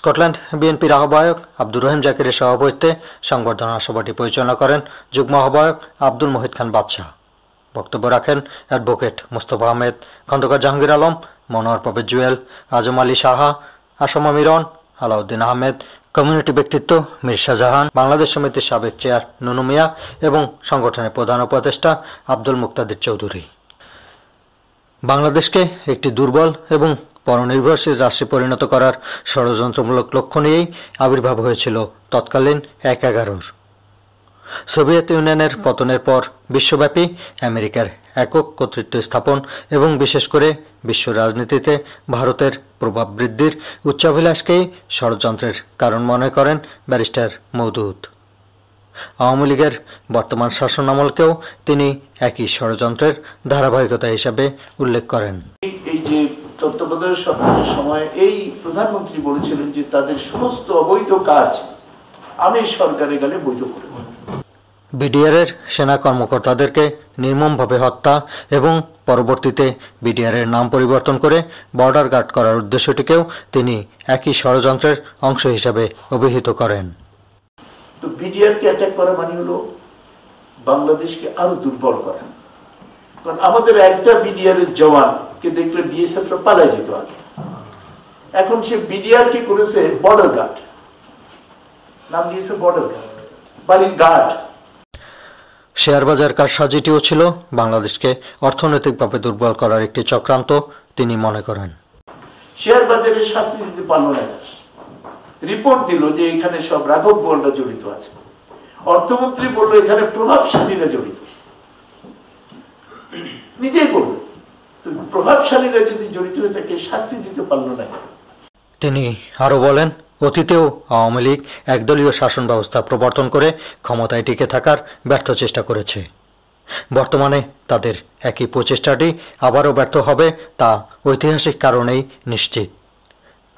Scotland বিএনপির আহ্বায়ক আব্দুর রহিম জাকিরের সভাপতিত্বে সংবর্ধনা সভাটি পরিচালনা করেন যুগ্ম আহ্বায়ক আব্দুল মুহিত খান বাদশাহ। বক্তব্য রাখেন অ্যাডভোকেট মোস্তফা আহমেদ, খন্দকার জাহাঙ্গীর আলম, মনোহর প্রভেদ জুয়েল, আজম আলী সাহা, আসমা মিরন, আলাউদ্দিন আহমেদ, কমিউনিটি ব্যক্তিত্ব মীর শাহজাহান, বাংলাদেশ সমিতির সাবেক চেয়ার নুনু মিয়া এবং সংগঠনের প্রধান উপদেষ্টা আব্দুল মুক্তাদির চৌধুরী। বাংলাদেশকে একটি দুর্বল এবং পরনির্ভরশীল রাষ্ট্রে পরিণত করার ষড়যন্ত্রমূলক লক্ষ্য নিয়েই আবির্ভাব হয়েছিল তৎকালীন ১/১১-র। সোভিয়েত ইউনিয়নের পতনের পর বিশ্বব্যাপী আমেরিকার একক কর্তৃত্ব স্থাপন এবং বিশেষ করে বিশ্ব রাজনীতিতে ভারতের প্রভাব বৃদ্ধির উচ্চাভিলাষকেই ষড়যন্ত্রের কারণ মনে করেন ব্যারিস্টার মওদুদ। আওয়ামী লীগের বর্তমান শাসনামলকেও তিনি একই ষড়যন্ত্রের ধারাবাহিকতা হিসাবে উল্লেখ করেন। এই যে তত্ত্বাবধায়ক সরকারের সময় এই প্রধানমন্ত্রী বলেছিলেন যে তাদের সমস্ত অবৈধ কাজ আমি সরকারে গেলে বৈধ করে দেব। বিডিআরের সেনা কর্মকর্তাদেরকে নির্মমভাবে হত্যা এবং পরবর্তীতে বিডিআরের নাম পরিবর্তন করে বর্ডার গার্ড করার উদ্দেশ্যটিকেও তিনি একই ষড়যন্ত্রের অংশ হিসাবে অভিহিত করেন। তো বিডিআরকে অ্যাটাক করা মানে হলো বাংলাদেশকে আরো দুর্বল করা। কারণ আমাদের একটা বিডিআরের জওয়ানকে দেখলে বিএসএফরা পালায় যেত আগে, এখন সে বিডিআর কি করেছে বর্ডার গার্ড, নাম দিয়েছে বর্ডার গার্ড, বাড়ির গার্ড। শেয়ার বাজার কারসাজিটিও ছিল বাংলাদেশকে অর্থনৈতিকভাবে দুর্বল করার একটি চক্রান্ত তিনি মনে করেন। শেয়ার বাজারে শাস্তি দিতে পারল না, রিপোর্ট দিল যে এখানে সব রাঘব বোয়ালরা জড়িত আছে, অর্থমন্ত্রী বলল এখানে প্রভাবশালীরা জড়িত, নিজেই বলল। তো প্রভাবশালীরা যদি জড়িত হয়ে থাকে শাস্তি দিতে পারল না। তিনি আরো বলেন, অতীতেও আওয়ামী লীগ একদলীয় শাসন ব্যবস্থা প্রবর্তন করে ক্ষমতায় টিকে থাকার ব্যর্থ চেষ্টা করেছে। বর্তমানে তাদের একই প্রচেষ্টাটি আবারও ব্যর্থ হবে তা ঐতিহাসিক কারণেই নিশ্চিত।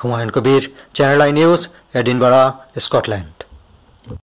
Humayun Kabir, channel I news, Edinburgh, Scotland.